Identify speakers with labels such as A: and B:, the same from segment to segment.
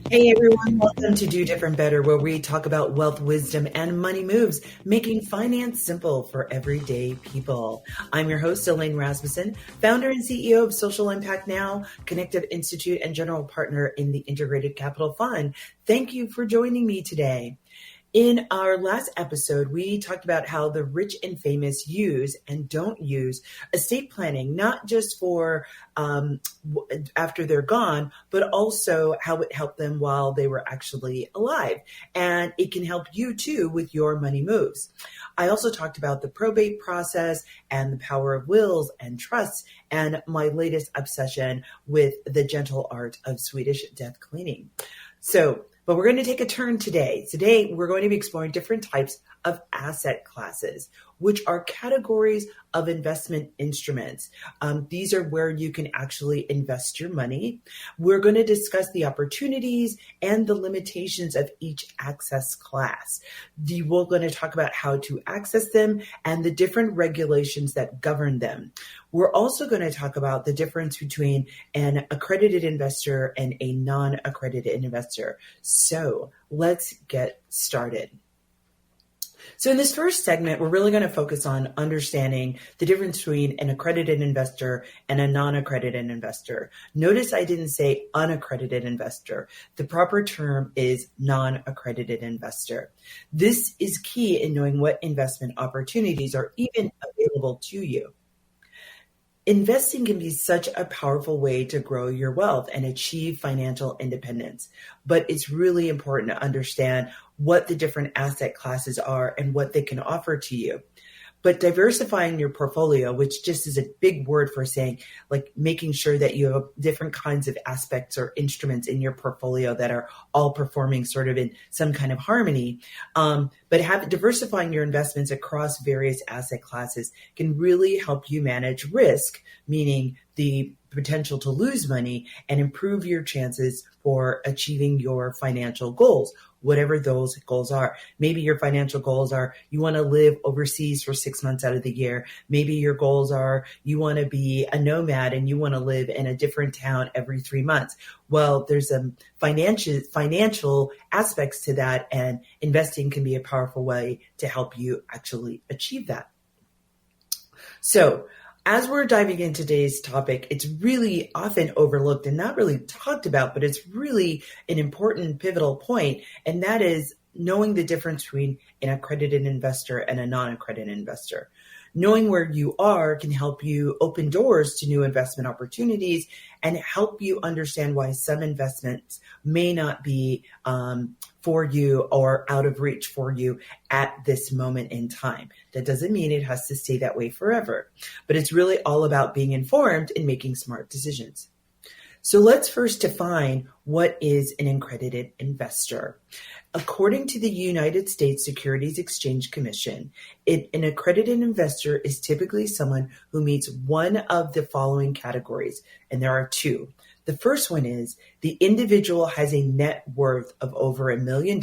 A: Hey everyone, welcome to Do Different Better, where we talk about wealth, wisdom, and money moves, making finance simple for everyday people. I'm your host, Elaine Rasmussen, founder and CEO of Social Impact Now, Connective Institute, and general partner in the Integrated Capital Fund. Thank you for joining me today. In our last episode, we talked about how the rich and famous use and don't use estate planning, not just for after they're gone, but also how it helped them while they were actually alive. And it can help you too with your money moves. I also talked about the probate process and the power of wills and trusts and my latest obsession with the gentle art of Swedish death cleaning. But we're going to take a turn today. Today, we're going to be exploring different types of asset classes, which are categories of investment instruments. These are where you can actually invest your money. We're going to discuss the opportunities and the limitations of each access class. We're going to talk about how to access them and the different regulations that govern them. We're also going to talk about the difference between an accredited investor and a non-accredited investor. So let's get started. So in this first segment, we're really going to focus on understanding the difference between an accredited investor and a non-accredited investor. Notice I didn't say unaccredited investor. The proper term is non-accredited investor. This is key in knowing what investment opportunities are even available to you. Investing can be such a powerful way to grow your wealth and achieve financial independence, but it's really important to understand what the different asset classes are and what they can offer to you. But diversifying your portfolio, which just is a big word for saying like making sure that you have different kinds of aspects or instruments in your portfolio that are all performing sort of in some kind of harmony. But diversifying your investments across various asset classes can really help you manage risk, meaning the potential to lose money, and improve your chances for achieving your financial goals, whatever those goals are. Maybe your financial goals are you want to live overseas for 6 months out of the year. Maybe your goals are you want to be a nomad and you want to live in a different town every 3 months. Well, there's a financial aspects to that, and investing can be a powerful way to help you actually achieve that. So, as we're diving into today's topic, it's really often overlooked and not really talked about, but it's really an important pivotal point, and that is knowing the difference between an accredited investor and a non-accredited investor. Knowing where you are can help you open doors to new investment opportunities and help you understand why some investments may not be for you or out of reach for you at this moment in time. That doesn't mean it has to stay that way forever, but it's really all about being informed and making smart decisions. So let's first define what is an accredited investor. According to the United States Securities Exchange Commission, an accredited investor is typically someone who meets one of the following categories, and there are two. The first one is the individual has a net worth of over $1 million,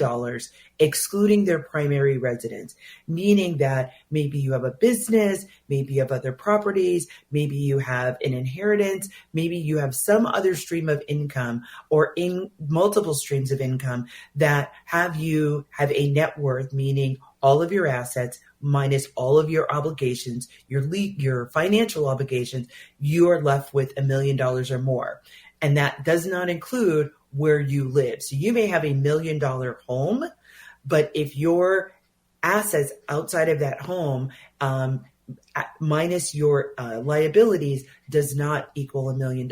A: excluding their primary residence, meaning that maybe you have a business, maybe you have other properties, maybe you have an inheritance, maybe you have some other stream of income or in multiple streams of income that have you have a net worth, meaning all of your assets minus all of your obligations, your financial obligations, you are left with $1 million or more. And that does not include where you live. So you may have $1 million home, but if your assets outside of that home minus your liabilities does not equal $1 million,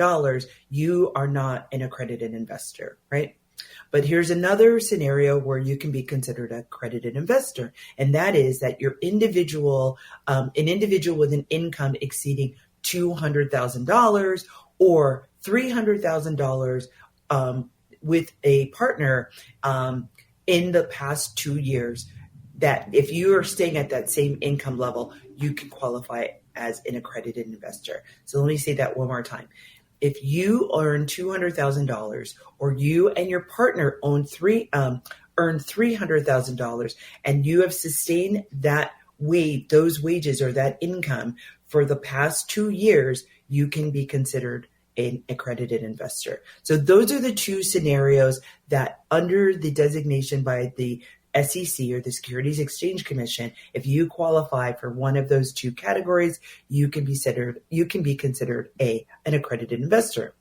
A: you are not an accredited investor, right? But here's another scenario where you can be considered an accredited investor, and that is that you're an individual with an income exceeding $200,000 or $300,000 with a partner in the past 2 years, that if you are staying at that same income level, you can qualify as an accredited investor. So let me say that one more time. If you earn $200,000 or you and your partner earn $300,000 and you have sustained those wages or that income for the past 2 years, you can be considered an accredited investor. So those are the two scenarios that, under the designation by the SEC, or the Securities Exchange Commission, if you qualify for one of those two categories, you can be considered an accredited investor.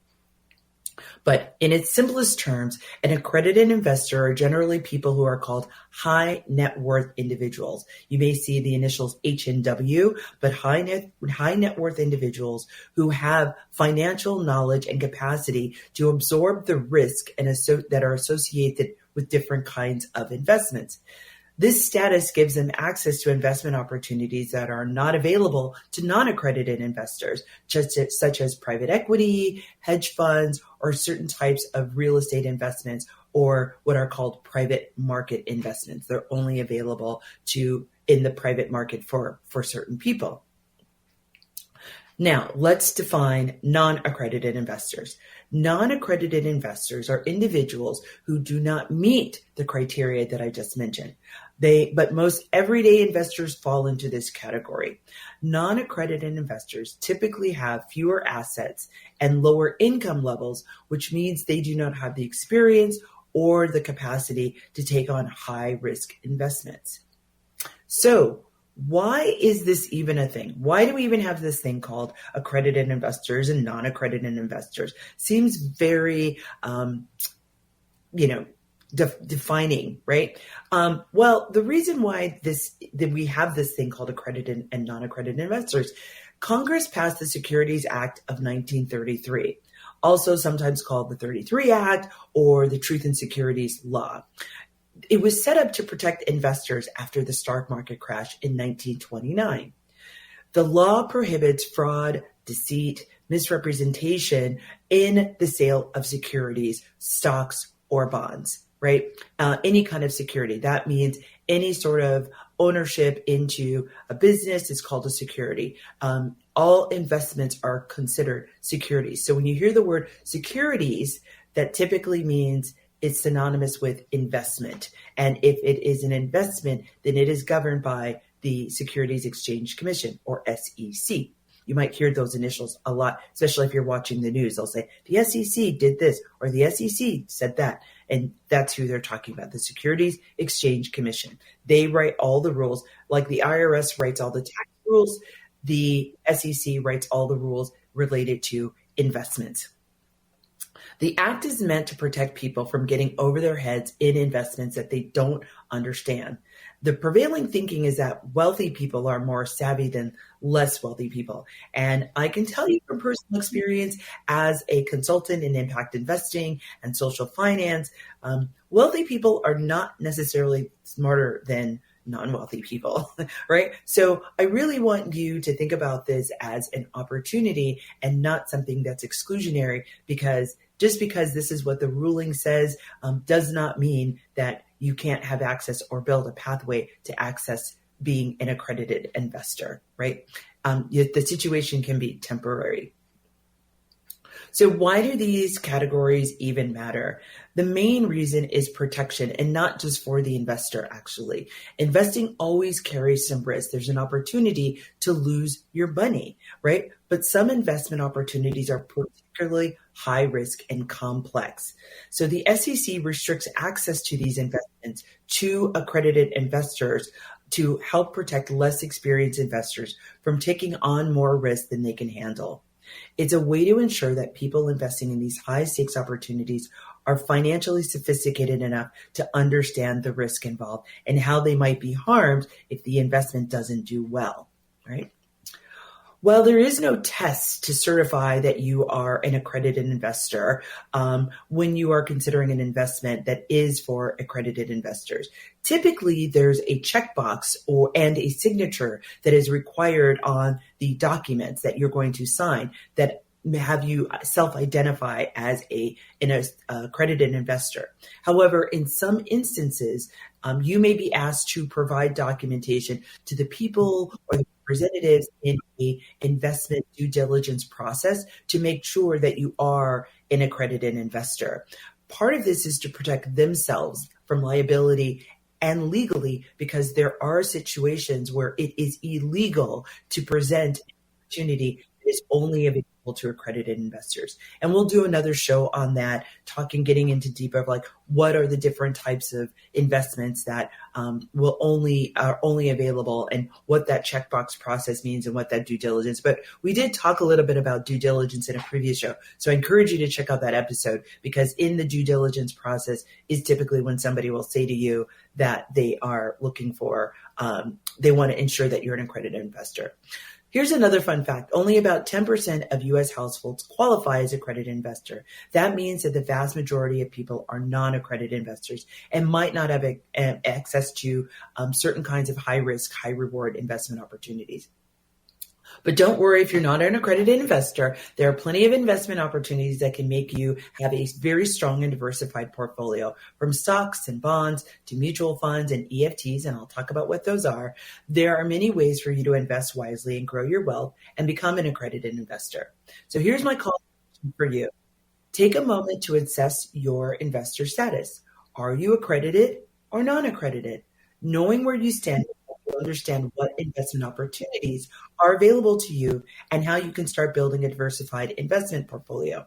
A: But in its simplest terms, an accredited investor are generally people who are called high net worth individuals. You may see the initials HNW, but high net worth individuals who have financial knowledge and capacity to absorb the risk that are associated with different kinds of investments. This status gives them access to investment opportunities that are not available to non-accredited investors, such as private equity, hedge funds, or certain types of real estate investments, or what are called private market investments. They're only available in the private market for certain people. Now, let's define non-accredited investors. Non-accredited investors are individuals who do not meet the criteria that I just mentioned. But most everyday investors fall into this category. Non-accredited investors typically have fewer assets and lower income levels, which means they do not have the experience or the capacity to take on high-risk investments. So, why is this even a thing? Why do we even have this thing called accredited investors and non-accredited investors? Seems very, defining, right? Well, the reason why that we have this thing called accredited and non-accredited investors, Congress passed the Securities Act of 1933, also sometimes called the 33 Act or the Truth in Securities Law. It was set up to protect investors after the stock market crash in 1929. The law prohibits fraud, deceit, misrepresentation in the sale of securities, stocks, or bonds, right? Any kind of security. That means any sort of ownership into a business is called a security. All investments are considered securities. So when you hear the word securities, that typically means it's synonymous with investment. And if it is an investment, then it is governed by the Securities Exchange Commission, or SEC. You might hear those initials a lot, especially if you're watching the news. They'll say, the SEC did this, or the SEC said that. And that's who they're talking about, the Securities Exchange Commission. They write all the rules, like the IRS writes all the tax rules. The SEC writes all the rules related to investments. The act is meant to protect people from getting over their heads in investments that they don't understand. The prevailing thinking is that wealthy people are more savvy than less wealthy people. And I can tell you from personal experience as a consultant in impact investing and social finance, wealthy people are not necessarily smarter than non-wealthy people, right? So I really want you to think about this as an opportunity and not something that's exclusionary, because just because this is what the ruling says does not mean that you can't have access or build a pathway to access being an accredited investor, right? The situation can be temporary. So why do these categories even matter? The main reason is protection, and not just for the investor, actually. Investing always carries some risk. There's an opportunity to lose your money, right? But some investment opportunities are particularly high risk and complex. So the SEC restricts access to these investments to accredited investors to help protect less experienced investors from taking on more risk than they can handle. It's a way to ensure that people investing in these high stakes opportunities are financially sophisticated enough to understand the risk involved and how they might be harmed if the investment doesn't do well, right? Well, there is no test to certify that you are an accredited investor when you are considering an investment that is for accredited investors. Typically, there's a checkbox and a signature that is required on the documents that you're going to sign that have you self-identify as an accredited investor. However, in some instances, you may be asked to provide documentation to the people or the representatives in an investment due diligence process to make sure that you are an accredited investor. Part of this is to protect themselves from liability and legally, because there are situations where it is illegal to present an opportunity that is only available available to accredited investors. And we'll do another show on that, getting into deeper of like, what are the different types of investments that are only available, and what that checkbox process means and what that due diligence. But we did talk a little bit about due diligence in a previous show. So I encourage you to check out that episode, because in the due diligence process is typically when somebody will say to you that they are looking for, they want to ensure that you're an accredited investor. Here's another fun fact. Only about 10% of U.S. households qualify as accredited investor. That means that the vast majority of people are non-accredited investors and might not have access to certain kinds of high-risk, high-reward investment opportunities. But don't worry if you're not an accredited investor. There are plenty of investment opportunities that can make you have a very strong and diversified portfolio, from stocks and bonds to mutual funds and EFTs, and I'll talk about what those are. There are many ways for you to invest wisely and grow your wealth and become an accredited investor. So here's my call for you. Take a moment to assess your investor status. Are you accredited or non-accredited? Knowing where you stand, you understand what investment opportunities are available to you and how you can start building a diversified investment portfolio.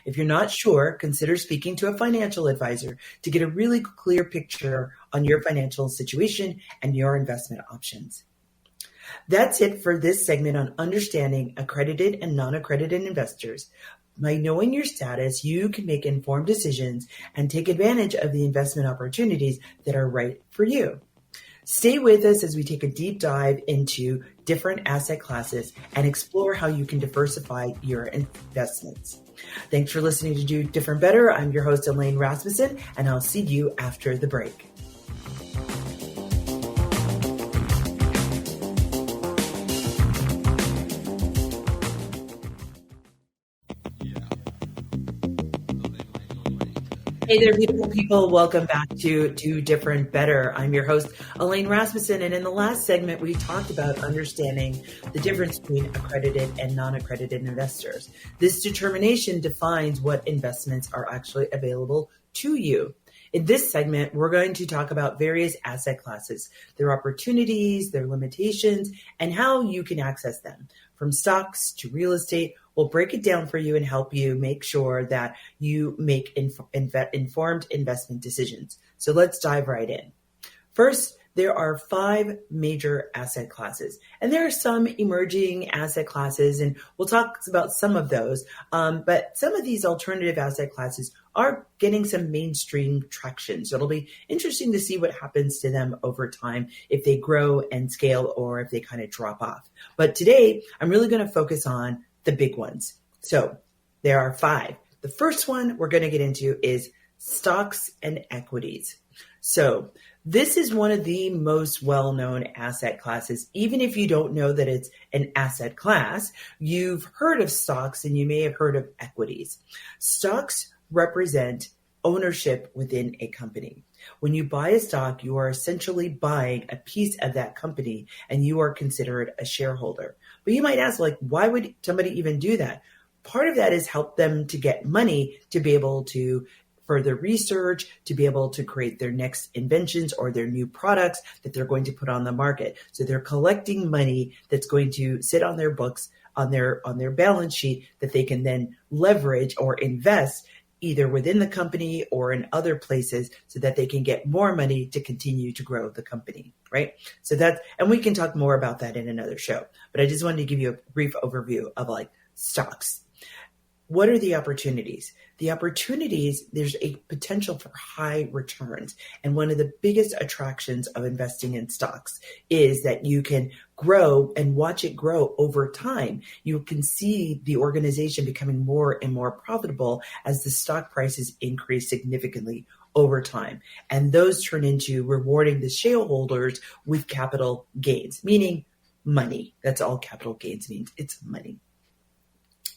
A: If you're not sure, consider speaking to a financial advisor to get a really clear picture on your financial situation and your investment options. That's it for this segment on understanding accredited and non-accredited investors. By knowing your status, you can make informed decisions and take advantage of the investment opportunities that are right for you. Stay with us as we take a deep dive into different asset classes and explore how you can diversify your investments. Thanks for listening to Do Different Better. I'm your host, Elaine Rasmussen, and I'll see you after the break. Hey there, beautiful people. Welcome back to Do Different Better. I'm your host, Elaine Rasmussen. And in the last segment, we talked about understanding the difference between accredited and non-accredited investors. This determination defines what investments are actually available to you. In this segment, we're going to talk about various asset classes, their opportunities, their limitations, and how you can access them. From stocks to real estate, we'll break it down for you and help you make sure that you make informed investment decisions. So let's dive right in. First, there are 5 major asset classes, and there are some emerging asset classes, and we'll talk about some of those. But some of these alternative asset classes are getting some mainstream traction. So it'll be interesting to see what happens to them over time, if they grow and scale or if they kind of drop off. But today, I'm really going to focus on the big ones. So there are 5. The first one we're going to get into is stocks and equities. So this is one of the most well-known asset classes. Even if you don't know that it's an asset class, you've heard of stocks and you may have heard of equities. Stocks represent ownership within a company. When you buy a stock, you are essentially buying a piece of that company and you are considered a shareholder. But you might ask, why would somebody even do that? Part of that is help them to get money to be able to further research, to be able to create their next inventions or their new products that they're going to put on the market. So they're collecting money that's going to sit on their books, on their balance sheet, that they can then leverage or invest either within the company or in other places so that they can get more money to continue to grow the company, right? So and we can talk more about that in another show, but I just wanted to give you a brief overview of stocks. What are the opportunities? The opportunities, there's a potential for high returns. And one of the biggest attractions of investing in stocks is that you can grow and watch it grow over time. You can see the organization becoming more and more profitable as the stock prices increase significantly over time. And those turn into rewarding the shareholders with capital gains, meaning money. That's all capital gains means. It's money.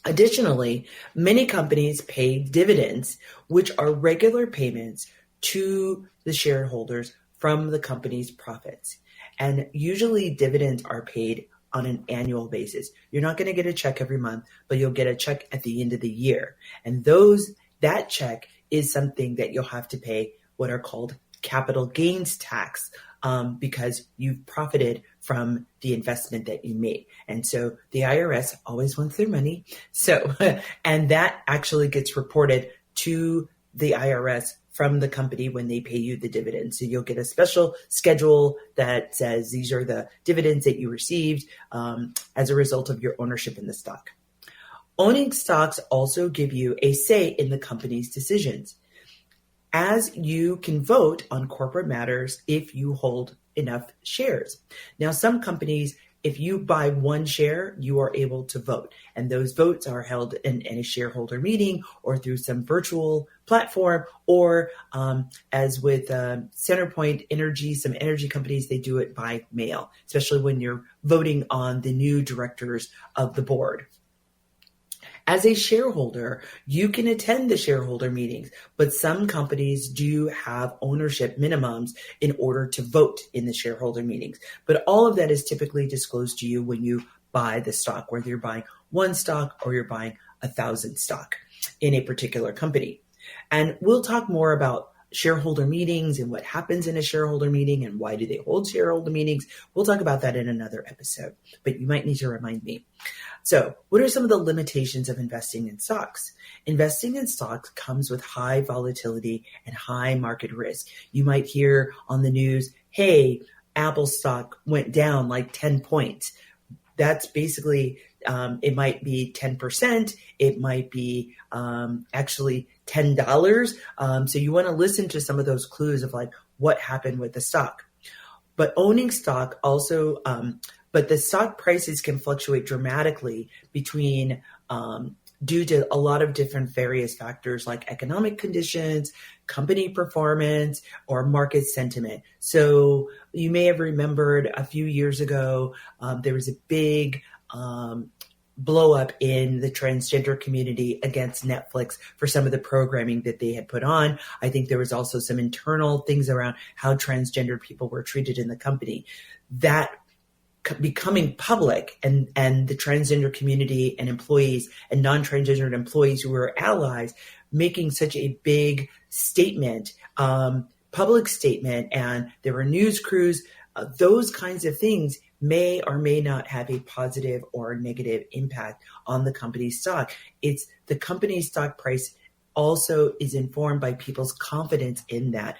A: Additionally, many companies pay dividends, which are regular payments to the shareholders from the company's profits. And usually dividends are paid on an annual basis. You're not going to get a check every month, but you'll get a check at the end of the year. And that check is something that you'll have to pay what are called capital gains tax, because you've profited from the investment that you made. And so the IRS always wants their money. So, and that actually gets reported to the IRS from the company when they pay you the dividends. So you'll get a special schedule that says these are the dividends that you received as a result of your ownership in the stock. Owning stocks also give you a say in the company's decisions, as you can vote on corporate matters if you hold enough shares. Now, some companies, if you buy one share, you are able to vote. And those votes are held in a shareholder meeting or through some virtual platform, or as with CenterPoint Energy, some energy companies, they do it by mail, especially when you're voting on the new directors of the board. As a shareholder, you can attend the shareholder meetings, but some companies do have ownership minimums in order to vote in the shareholder meetings. But all of that is typically disclosed to you when you buy the stock, whether you're buying one stock or you're buying 1,000 stock in a particular company. And we'll talk more about shareholder meetings and what happens in a shareholder meeting and why do they hold shareholder meetings. We'll talk about that in another episode, but you might need to remind me. So what are some of the limitations of investing in stocks? Investing in stocks comes with high volatility and high market risk. You might hear on the news, hey, Apple stock went down like 10 points. That's basically, it might be 10%. It might be actually $10. So you want to listen to some of those clues of like what happened with the stock. But owning stock also, but the stock prices can fluctuate dramatically between due to a lot of different various factors like economic conditions, company performance, or market sentiment. So you may have remembered a few years ago, there was a big blow up in the transgender community against Netflix for some of the programming that they had put on. I think there was also some internal things around how transgender people were treated in the company. That becoming public, and the transgender community and employees and non-transgendered employees who were allies making such a big statement, public statement, and there were news crews, those kinds of things may or may not have a positive or negative impact on the company's stock. It's the company's stock price also is informed by people's confidence in that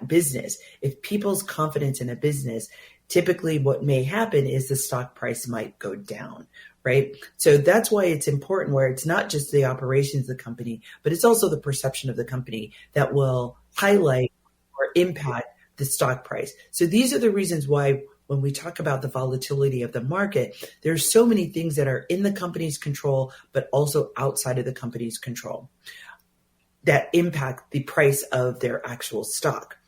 A: business. If people's confidence in a business, typically what may happen is the stock price might go down, right? So that's why it's important, where it's not just the operations of the company, but it's also the perception of the company that will highlight or impact the stock price. So these are the reasons why when we talk about the volatility of the market, there's so many things that are in the company's control, but also outside of the company's control that impact the price of their actual stock.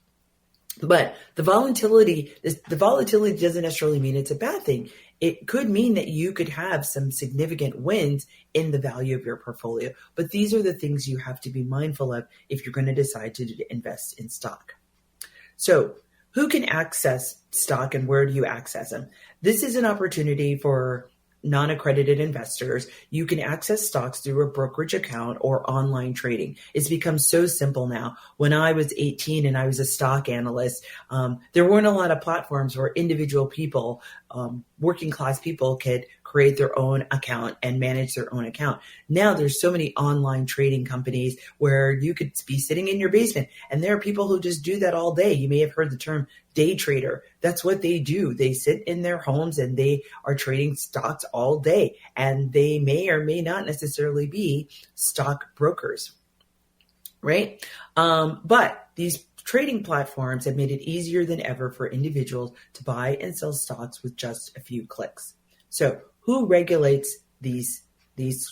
A: But the volatility doesn't necessarily mean it's a bad thing. It could mean that you could have some significant wins in the value of your portfolio. But these are the things you have to be mindful of if you're going to decide to invest in stock. So who can access stock and where do you access them? This is an opportunity for non-accredited investors. You can access stocks through a brokerage account or online trading. It's become so simple now. When I was 18 and I was a stock analyst, there weren't a lot of platforms where individual people, working class people, could create their own account and manage their own account. Now there's so many online trading companies where you could be sitting in your basement, and there are people who just do that all day. You may have heard the term day trader. That's what they do. They sit in their homes and they are trading stocks all day, and they may or may not necessarily be stock brokers, right? But these trading platforms have made it easier than ever for individuals to buy and sell stocks with just a few clicks. So who regulates these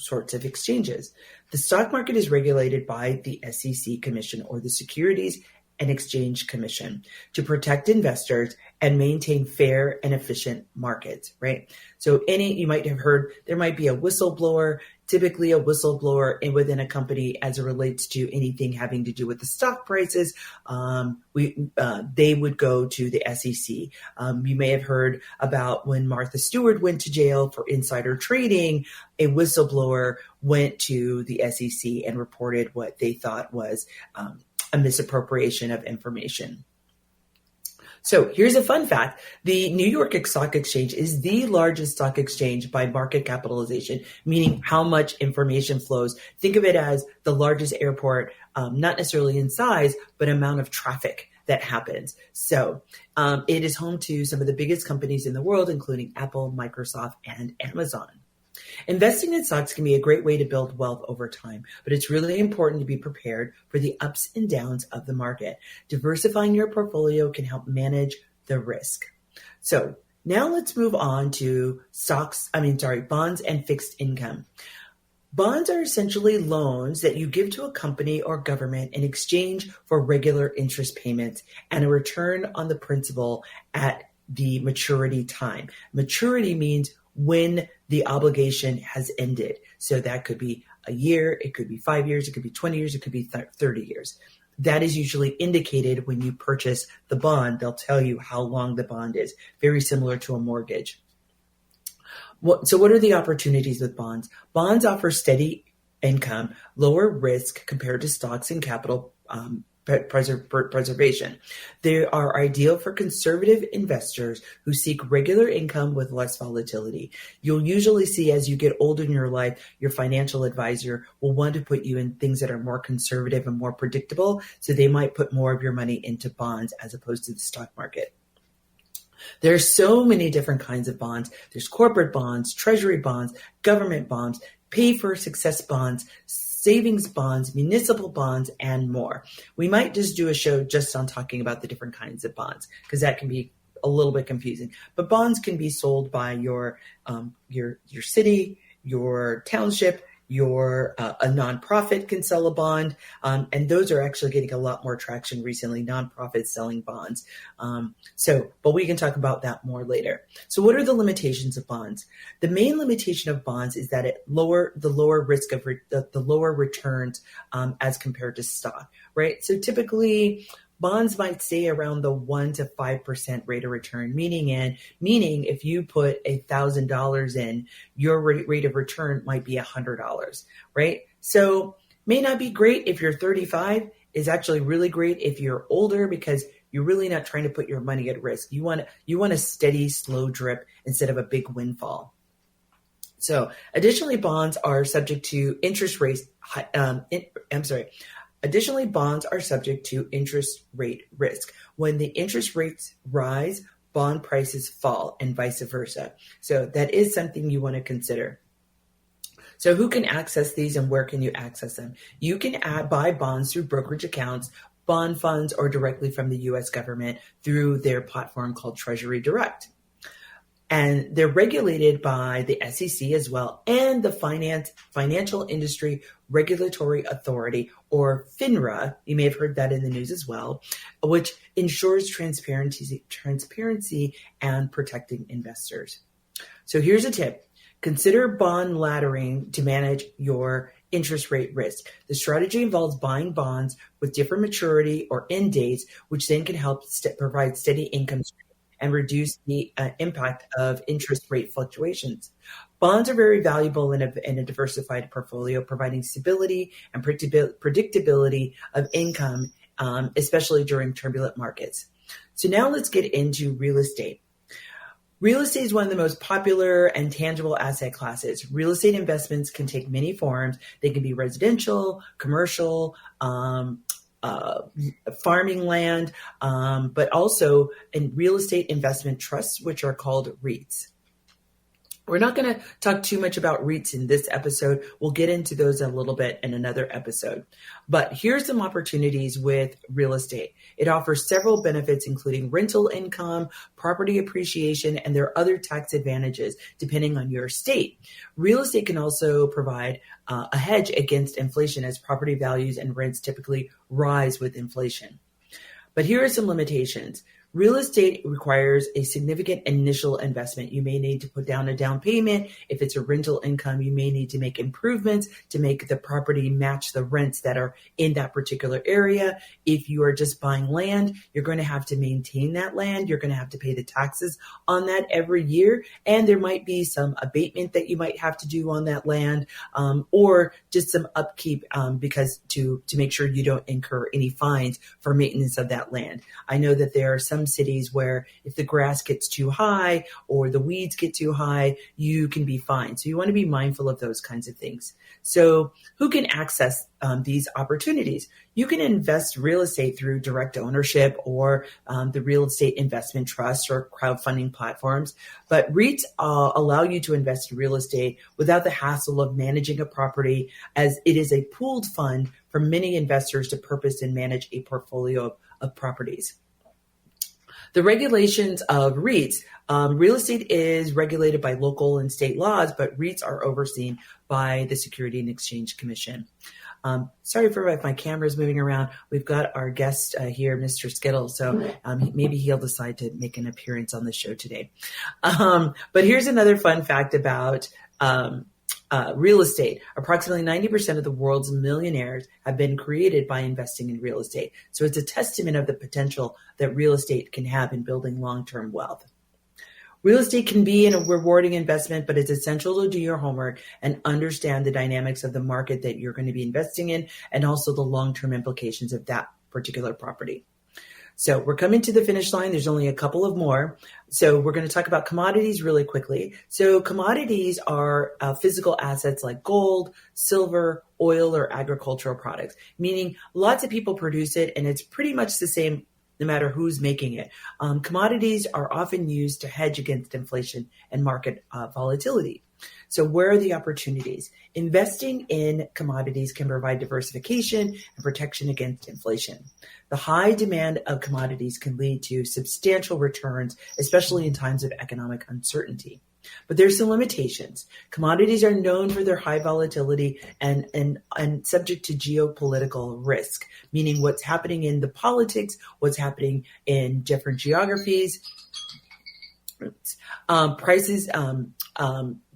A: sorts of exchanges? The stock market is regulated by the SEC Commission, or the Securities and Exchange Commission, to protect investors and maintain fair and efficient markets, right? So you might have heard there might be a whistleblower, typically a whistleblower within a company as it relates to anything having to do with the stock prices. They would go to the SEC. You may have heard about when Martha Stewart went to jail for insider trading, a whistleblower went to the SEC and reported what they thought was a misappropriation of information. So here's a fun fact. The New York Stock Exchange is the largest stock exchange by market capitalization, meaning how much information flows. Think of it as the largest airport, not necessarily in size, but amount of traffic that happens. So it is home to some of the biggest companies in the world, including Apple, Microsoft, and Amazon. Investing in stocks can be a great way to build wealth over time, but it's really important to be prepared for the ups and downs of the market. Diversifying your portfolio can help manage the risk. So now let's move on to bonds and fixed income. Bonds are essentially loans that you give to a company or government in exchange for regular interest payments and a return on the principal at the maturity time. Maturity means when the obligation has ended. So that could be a year, it could be 5 years, it could be 20 years, it could be 30 years. That is usually indicated when you purchase the bond. They'll tell you how long the bond is, very similar to a mortgage. So what are the opportunities with bonds? Bonds offer steady income, lower risk compared to stocks and capital preservation. They are ideal for conservative investors who seek regular income with less volatility. You'll usually see as you get older in your life, your financial advisor will want to put you in things that are more conservative and more predictable. So they might put more of your money into bonds as opposed to the stock market. There are so many different kinds of bonds. There's corporate bonds, treasury bonds, government bonds, pay for success bonds, savings bonds, municipal bonds, and more. We might just do a show just on talking about the different kinds of bonds because that can be a little bit confusing. But bonds can be sold by your city, your township, a nonprofit can sell a bond, and those are actually getting a lot more traction recently, nonprofits selling bonds. But we can talk about that more later. So what are the limitations of bonds? The main limitation of bonds is that the lower risk of the lower returns as compared to stock, right? So typically, bonds might stay around the 1% to 5% rate of return, meaning if you put $1,000 in, your rate of return might be $100, right? So may not be great if you're 35, is actually really great if you're older because you're really not trying to put your money at risk. You want a steady, slow drip instead of a big windfall. So additionally, bonds are subject to interest rates. Additionally, bonds are subject to interest rate risk. When the interest rates rise, bond prices fall and vice versa. So that is something you want to consider. So who can access these and where can you access them? You can buy bonds through brokerage accounts, bond funds, or directly from the U.S. government through their platform called Treasury Direct. And they're regulated by the SEC as well and the Financial Industry Regulatory Authority, or FINRA. You may have heard that in the news as well, which ensures transparency and protecting investors. So here's a tip. Consider bond laddering to manage your interest rate risk. The strategy involves buying bonds with different maturity or end dates, which then can help provide steady income stream and reduce the impact of interest rate fluctuations. Bonds are very valuable in a diversified portfolio, providing stability and predictability of income, especially during turbulent markets. So now let's get into real estate. Real estate is one of the most popular and tangible asset classes. Real estate investments can take many forms. They can be residential, commercial, farming land, but also in real estate investment trusts, which are called REITs. We're not going to talk too much about REITs in this episode. We'll get into those a little bit in another episode. But here's some opportunities with real estate. It offers several benefits, including rental income, property appreciation, and there are other tax advantages depending on your state. Real estate can also provide a hedge against inflation as property values and rents typically rise with inflation. But here are some limitations. Real estate requires a significant initial investment. You may need to put down a down payment. If it's a rental income, you may need to make improvements to make the property match the rents that are in that particular area. If you are just buying land, you're going to have to maintain that land. You're going to have to pay the taxes on that every year. And there might be some abatement that you might have to do on that land, or just some upkeep because to make sure you don't incur any fines for maintenance of that land. I know that there are some some cities where if the grass gets too high or the weeds get too high, you can be fined. So you want to be mindful of those kinds of things. So who can access these opportunities? You can invest real estate through direct ownership or the real estate investment trusts or crowdfunding platforms. But REITs allow you to invest in real estate without the hassle of managing a property, as it is a pooled fund for many investors to purpose and manage a portfolio of properties. The regulations of REITs, real estate is regulated by local and state laws, but REITs are overseen by the Security and Exchange Commission. Sorry for if my camera is moving around. We've got our guest here, Mr. Skittle, so maybe he'll decide to make an appearance on the show today. But here's another fun fact about real estate. Approximately 90% of the world's millionaires have been created by investing in real estate. So it's a testament of the potential that real estate can have in building long-term wealth. Real estate can be a rewarding investment, but it's essential to do your homework and understand the dynamics of the market that you're going to be investing in and also the long-term implications of that particular property. So we're coming to the finish line. There's only a couple of more. So we're going to talk about commodities really quickly. So commodities are physical assets like gold, silver, oil, or agricultural products, meaning lots of people produce it and it's pretty much the same no matter who's making it. Commodities are often used to hedge against inflation and market volatility. So where are the opportunities? Investing in commodities can provide diversification and protection against inflation. The high demand of commodities can lead to substantial returns, especially in times of economic uncertainty. But there's some limitations. Commodities are known for their high volatility and subject to geopolitical risk, meaning what's happening in the politics, what's happening in different geographies.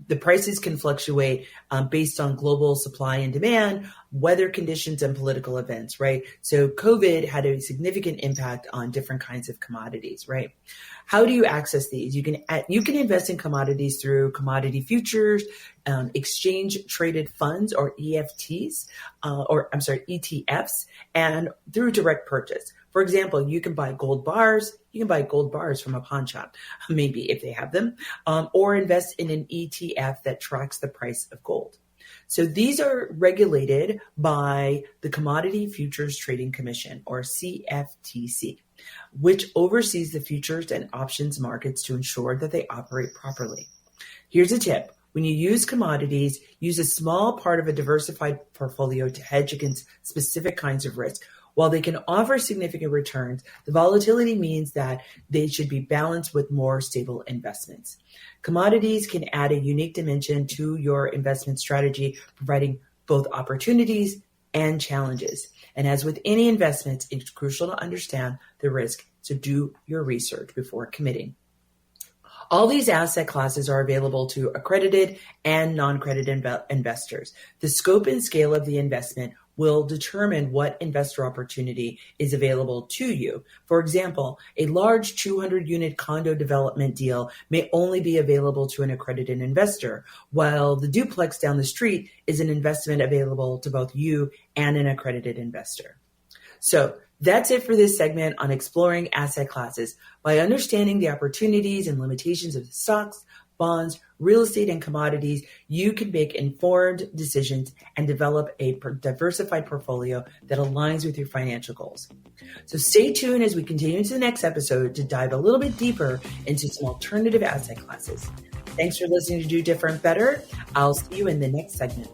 A: The prices can fluctuate based on global supply and demand, weather conditions, and political events, right? So COVID had a significant impact on different kinds of commodities, right? How do you access these? You can invest in commodities through commodity futures, exchange traded funds or ETFs, and through direct purchase. For example, you can buy gold bars. You can buy gold bars from a pawn shop, maybe if they have them, or invest in an ETF that tracks the price of gold. So these are regulated by the Commodity Futures Trading Commission, or CFTC, which oversees the futures and options markets to ensure that they operate properly. Here's a tip. When you use commodities, use a small part of a diversified portfolio to hedge against specific kinds of risk. While they can offer significant returns, the volatility means that they should be balanced with more stable investments. Commodities can add a unique dimension to your investment strategy, providing both opportunities and challenges. And as with any investments, it's crucial to understand the risk, so do your research before committing. All these asset classes are available to accredited and non-accredited investors. The scope and scale of the investment will determine what investor opportunity is available to you. For example, a large 200-unit condo development deal may only be available to an accredited investor, while the duplex down the street is an investment available to both you and an accredited investor. So that's it for this segment on exploring asset classes. By understanding the opportunities and limitations of stocks, bonds, real estate, and commodities, you can make informed decisions and develop a diversified portfolio that aligns with your financial goals. So stay tuned as we continue to the next episode to dive a little bit deeper into some alternative asset classes. Thanks for listening to Do Different Better. I'll see you in the next segment.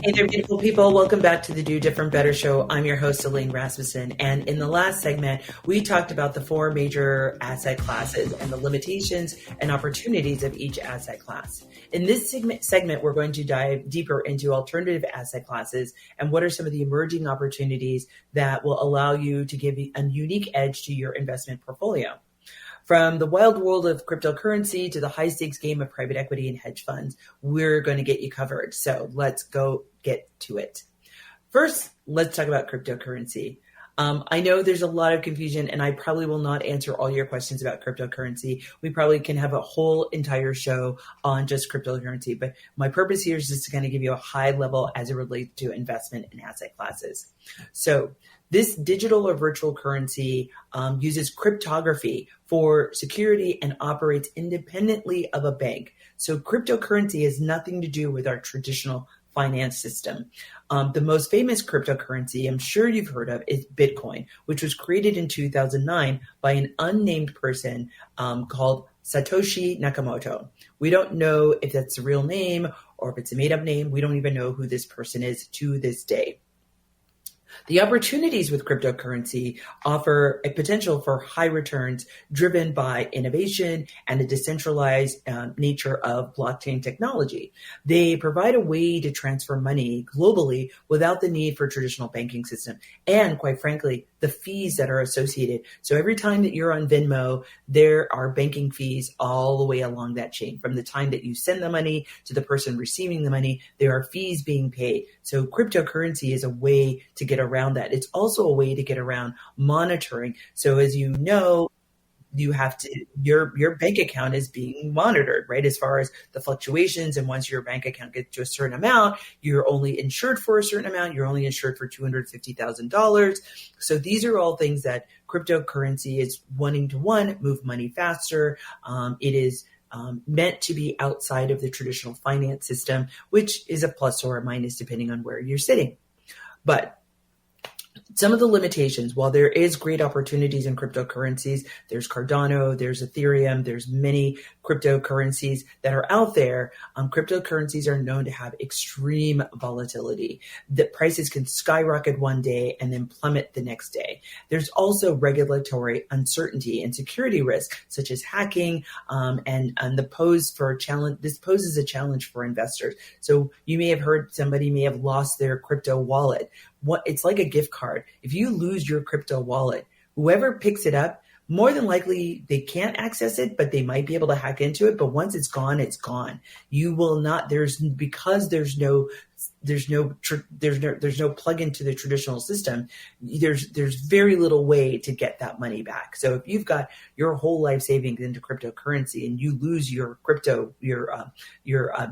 A: Hey there, beautiful people. Welcome back to the Do Different Better Show. I'm your host, Elaine Rasmussen. And in the last segment, we talked about the four major asset classes and the limitations and opportunities of each asset class. In this segment, we're going to dive deeper into alternative asset classes and what are some of the emerging opportunities that will allow you to give a unique edge to your investment portfolio. From the wild world of cryptocurrency to the high-stakes game of private equity and hedge funds, we're going to get you covered. So let's go get to it. First, let's talk about cryptocurrency. I know there's a lot of confusion, and I probably will not answer all your questions about cryptocurrency. We probably can have a whole entire show on just cryptocurrency, but my purpose here is just to kind of give you a high level as it relates to investment in asset classes. So this digital or virtual currency uses cryptography for security and operates independently of a bank. So cryptocurrency has nothing to do with our traditional finance system. The most famous cryptocurrency I'm sure you've heard of is Bitcoin, which was created in 2009 by an unnamed person called Satoshi Nakamoto. We don't know if that's a real name or if it's a made-up name. We don't even know who this person is to this day. The opportunities with cryptocurrency offer a potential for high returns driven by innovation and the decentralized nature of blockchain technology. They provide a way to transfer money globally without the need for a traditional banking system and, quite frankly, the fees that are associated. So every time that you're on Venmo, there are banking fees all the way along that chain. From the time that you send the money to the person receiving the money, there are fees being paid. So cryptocurrency is a way to get around that. It's also a way to get around monitoring. So as you know, you have to, your bank account is being monitored, right? As far as the fluctuations. And once your bank account gets to a certain amount, you're only insured for a certain amount. You're only insured for $250,000. So these are all things that cryptocurrency is wanting to, one, move money faster. It is meant to be outside of the traditional finance system, which is a plus or a minus depending on where you're sitting. But some of the limitations, while there is great opportunities in cryptocurrencies, there's Cardano, there's Ethereum, there's many cryptocurrencies that are out there. Cryptocurrencies are known to have extreme volatility. The prices can skyrocket one day and then plummet the next day. There's also regulatory uncertainty and security risk, such as hacking, and the pose for a challenge. This poses a challenge for investors. So you may have heard somebody may have lost their crypto wallet. It's like a gift card. If you lose your crypto wallet, whoever picks it up, more than likely they can't access it, but they might be able to hack into it. But once it's gone, it's gone. You will not. There's no plug into the traditional system. There's very little way to get that money back. So if you've got your whole life savings into cryptocurrency and you lose your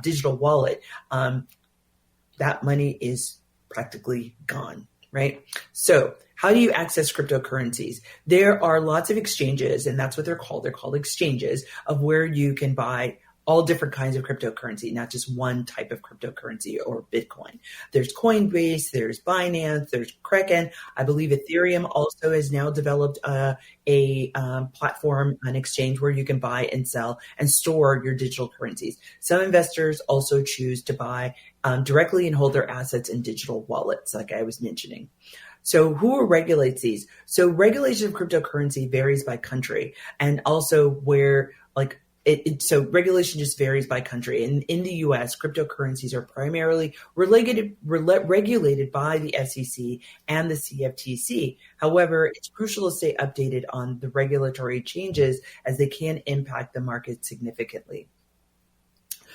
A: digital wallet, that money is practically gone, right? So how do you access cryptocurrencies? There are lots of exchanges, and that's what they're called. They're called exchanges of where you can buy all different kinds of cryptocurrency, not just one type of cryptocurrency or Bitcoin. There's Coinbase, there's Binance, there's Kraken. I believe Ethereum also has now developed a platform, an exchange where you can buy and sell and store your digital currencies. Some investors also choose to buy directly and hold their assets in digital wallets, like I was mentioning. So who regulates these? So regulation of cryptocurrency varies by country, and also where so regulation just varies by country. In the U.S., cryptocurrencies are primarily regulated by the SEC and the CFTC. However, it's crucial to stay updated on the regulatory changes as they can impact the market significantly.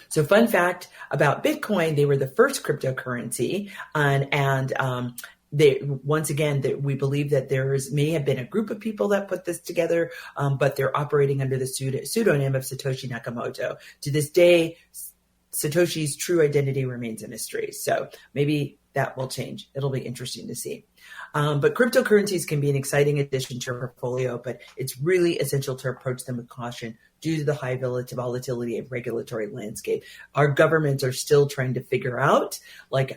A: So fun fact about Bitcoin, they were the first cryptocurrency, we believe that may have been a group of people that put this together, but they're operating under the pseudonym of Satoshi Nakamoto. To this day, Satoshi's true identity remains a mystery. So maybe that will change. It'll be interesting to see. But cryptocurrencies can be an exciting addition to your portfolio, but it's really essential to approach them with caution due to the high volatility of regulatory landscape. Our governments are still trying to figure out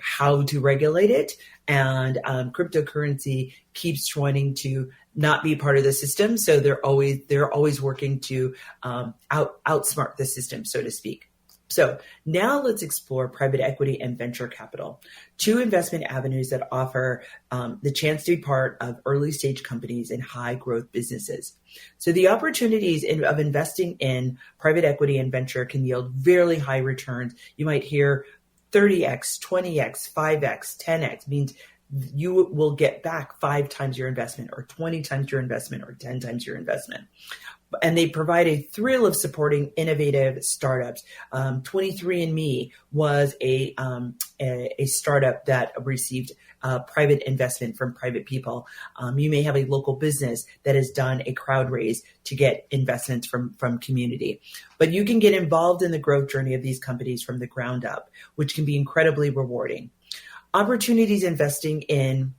A: how to regulate it, and cryptocurrency keeps wanting to not be part of the system. So they're always working to outsmart the system, so to speak. So now let's explore private equity and venture capital, two investment avenues that offer the chance to be part of early stage companies and high growth businesses. So the opportunities of investing in private equity and venture can yield very high returns. You might hear 30x, 20x, 5x, 10x means you will get back 5 times your investment or 20 times your investment or 10 times your investment. And they provide a thrill of supporting innovative startups. 23andMe was a startup that received private investment from private people. You may have a local business that has done a crowd raise to get investments from community. But you can get involved in the growth journey of these companies from the ground up, which can be incredibly rewarding. Opportunities investing in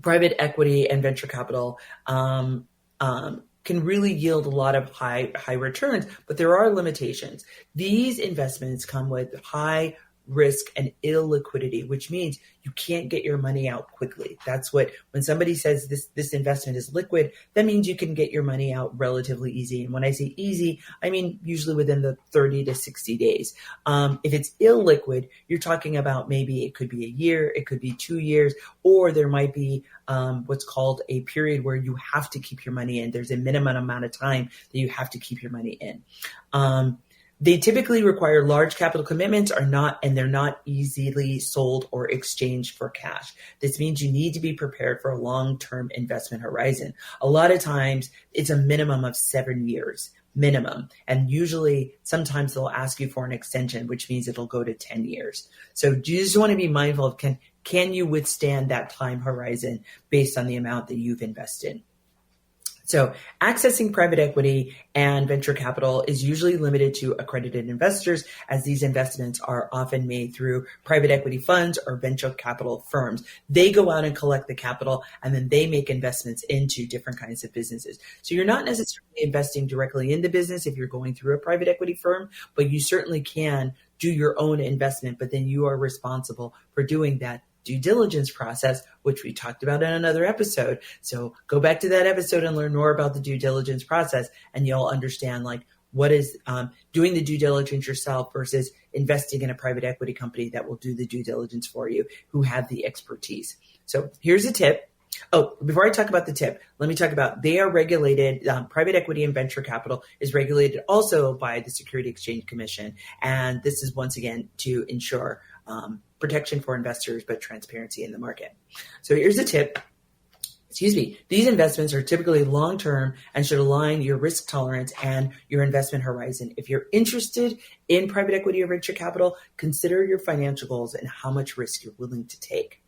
A: private equity and venture capital can really yield a lot of high returns, but there are limitations. These investments come with high risk and illiquidity, which means you can't get your money out quickly. That's when somebody says this investment is liquid, that means you can get your money out relatively easy. And when I say easy, I mean usually within the 30 to 60 days. If it's illiquid, you're talking about maybe it could be a year, it could be 2 years, or there might be what's called a period where you have to keep your money in. There's a minimum amount of time that you have to keep your money in. They typically require large capital commitments and they're not easily sold or exchanged for cash. This means you need to be prepared for a long-term investment horizon. A lot of times it's a minimum of 7 years minimum. And usually sometimes they'll ask you for an extension, which means it'll go to 10 years. So you just want to be mindful of can you withstand that time horizon based on the amount that you've invested? So accessing private equity and venture capital is usually limited to accredited investors, as these investments are often made through private equity funds or venture capital firms. They go out and collect the capital, and then they make investments into different kinds of businesses. So you're not necessarily investing directly in the business if you're going through a private equity firm, but you certainly can do your own investment, but then you are responsible for doing that due diligence process, which we talked about in another episode. So go back to that episode and learn more about the due diligence process, and you'll understand what is doing the due diligence yourself versus investing in a private equity company that will do the due diligence for you, who have the expertise. So here's a tip. Oh, before I talk about the tip, let me talk about they are regulated. Private equity and venture capital is regulated also by the Security Exchange Commission. And this is once again to ensure protection for investors, but transparency in the market. So here's a tip. These investments are typically long-term and should align your risk tolerance and your investment horizon. If you're interested in private equity or venture capital, consider your financial goals and how much risk you're willing to take.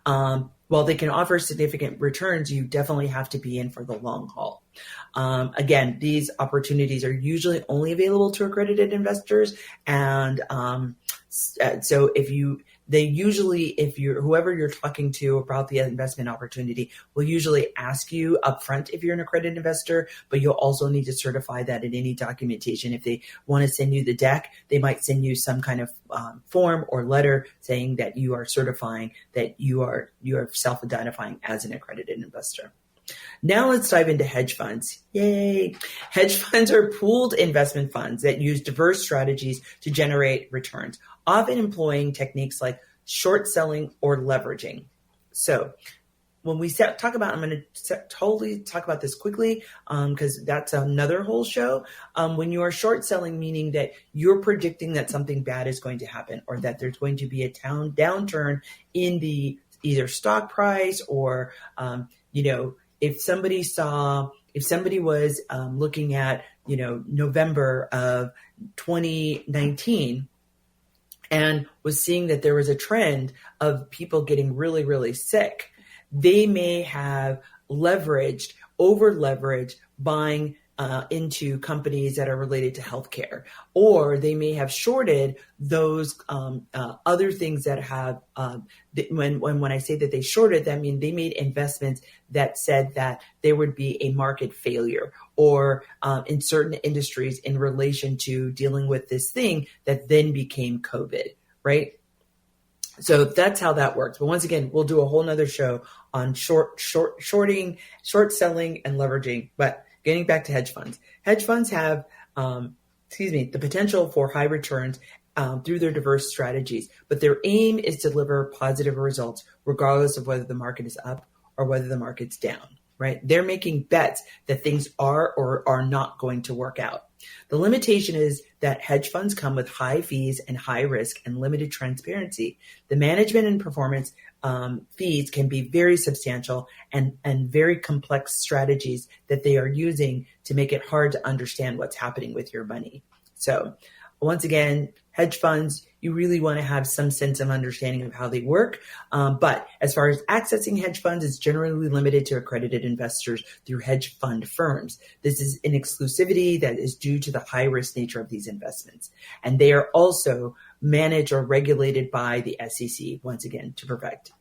A: While they can offer significant returns, you definitely have to be in for the long haul. Again, these opportunities are usually only available to accredited investors. And so whoever you're talking to about the investment opportunity will usually ask you upfront if you're an accredited investor, but you'll also need to certify that in any documentation. If they want to send you the deck, they might send you some kind of form or letter saying that you are certifying that you are self-identifying as an accredited investor. Now let's dive into hedge funds. Yay! Hedge funds are pooled investment funds that use diverse strategies to generate returns, often employing techniques like short selling or leveraging. So when we talk about, I'm going to totally talk about this quickly because that's another whole show. When you are short selling, meaning that you're predicting that something bad is going to happen or that there's going to be a downturn in the either stock price or, if somebody was looking at, November of 2019 and was seeing that there was a trend of people getting really, really sick, they may have over leveraged buying into companies that are related to healthcare, or they may have shorted those other things that have. When I say that they shorted, that means they made investments that said that there would be a market failure, or in certain industries in relation to dealing with this thing that then became COVID, right? So that's how that works. But once again, we'll do a whole nother show on shorting, short selling, and leveraging. But getting back to hedge funds. Hedge funds have, the potential for high returns through their diverse strategies, but their aim is to deliver positive results regardless of whether the market is up or whether the market's down, right? They're making bets that things are or are not going to work out. The limitation is that hedge funds come with high fees and high risk and limited transparency. The management and performance fees can be very substantial and very complex strategies that they are using to make it hard to understand what's happening with your money. So once again, hedge funds, you really want to have some sense of understanding of how they work. But as far as accessing hedge funds, it's generally limited to accredited investors through hedge fund firms. This is an exclusivity that is due to the high risk nature of these investments. And they are also managed or regulated by the SEC, once again, to protect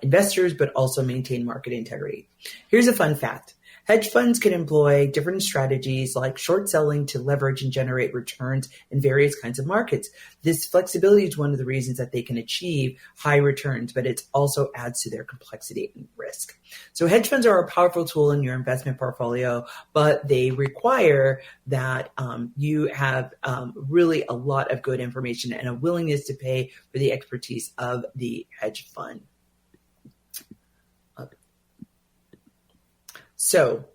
A: investors, but also maintain market integrity. Here's a fun fact. Hedge funds can employ different strategies like short selling to leverage and generate returns in various kinds of markets. This flexibility is one of the reasons that they can achieve high returns, but it also adds to their complexity and risk. So hedge funds are a powerful tool in your investment portfolio, but they require that you have really a lot of good information and a willingness to pay for the expertise of the hedge fund. So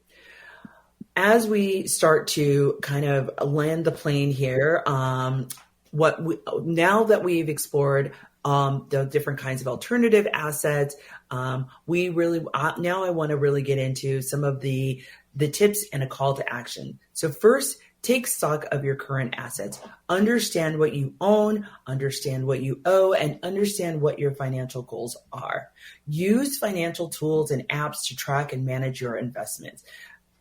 A: as we start to kind of land the plane here, now that we've explored the different kinds of alternative assets, now I want to really get into some of the tips and a call to action. So first, take stock of your current assets. Understand what you own, understand what you owe, and understand what your financial goals are. Use financial tools and apps to track and manage your investments.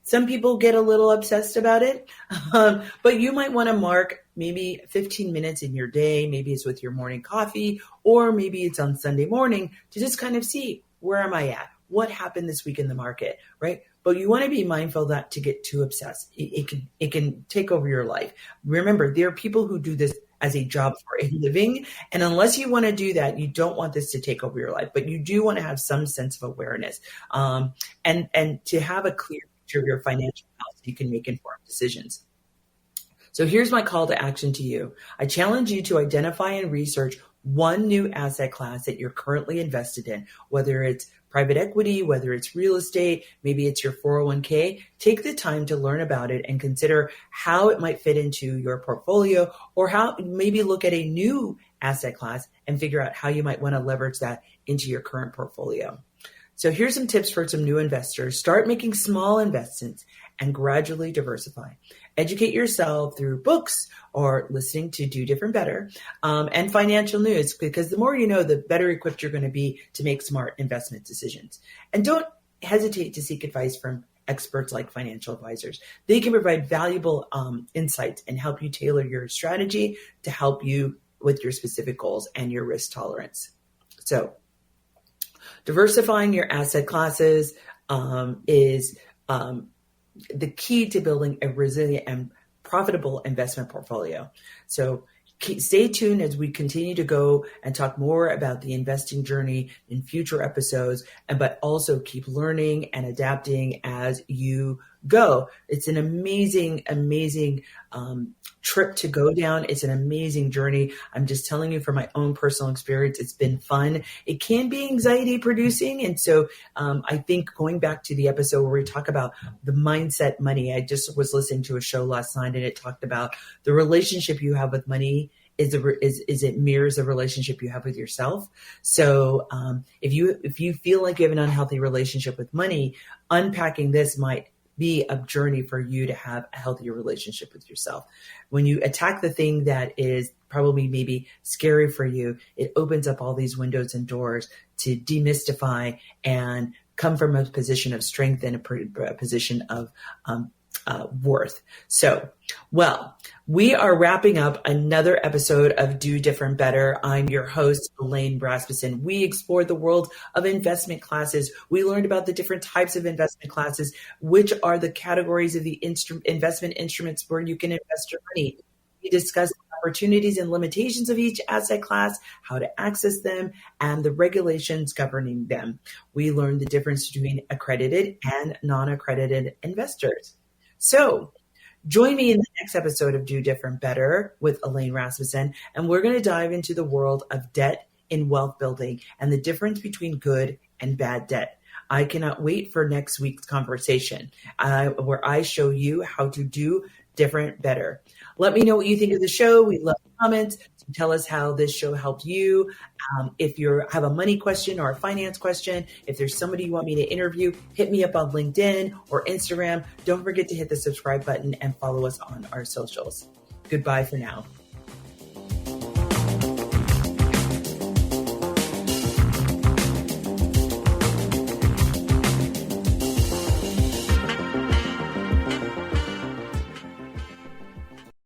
A: Some people get a little obsessed about it, but you might want to mark maybe 15 minutes in your day. Maybe it's with your morning coffee, or maybe it's on Sunday morning to just kind of see, where am I at? What happened this week in the market, right? But you want to be mindful that to get too obsessed, it can take over your life. Remember, there are people who do this as a job for a living. And unless you want to do that, you don't want this to take over your life, but you do want to have some sense of awareness and to have a clear picture of your financial health so you can make informed decisions. So here's my call to action to you. I challenge you to identify and research one new asset class that you're currently invested in, whether it's private equity, whether it's real estate, maybe it's your 401k. Take the time to learn about it and consider how it might fit into your portfolio, or how maybe look at a new asset class and figure out how you might want to leverage that into your current portfolio. So here's some tips for some new investors. Start making small investments and gradually diversify. Educate yourself through books or listening to Do Different Better and financial news, because the more you know, the better equipped you're going to be to make smart investment decisions. And don't hesitate to seek advice from experts like financial advisors. They can provide valuable insights and help you tailor your strategy to help you with your specific goals and your risk tolerance. So diversifying your asset classes is the key to building a resilient and profitable investment portfolio. So stay tuned as we continue to go and talk more about the investing journey in future episodes, but also keep learning and adapting as you go. It's an amazing, amazing trip to go down. It's an amazing journey. I'm just telling you from my own personal experience, it's been fun. It can be anxiety producing. And so I think going back to the episode where we talk about the mindset money, I just was listening to a show last night and it talked about the relationship you have with money is it mirrors the relationship you have with yourself. So if you feel like you have an unhealthy relationship with money, unpacking this might be a journey for you to have a healthier relationship with yourself. When you attack the thing that is probably maybe scary for you, it opens up all these windows and doors to demystify and come from a position of strength and a position of worth. So, well, we are wrapping up another episode of Do Different Better. I'm your host, Elaine Rasmussen. We explored the world of investment classes. We learned about the different types of investment classes, which are the categories of the investment instruments where you can invest your money. We discussed the opportunities and limitations of each asset class, how to access them, and the regulations governing them. We learned the difference between accredited and non-accredited investors. So join me in the next episode of Do Different Better with Elaine Rasmussen, and we're going to dive into the world of debt in wealth building and the difference between good and bad debt. I cannot wait for next week's conversation where I show you how to do different better. Let me know what you think of the show. We love comments. So tell us how this show helped you. If you have a money question or a finance question, if there's somebody you want me to interview, hit me up on LinkedIn or Instagram. Don't forget to hit the subscribe button and follow us on our socials. Goodbye for now.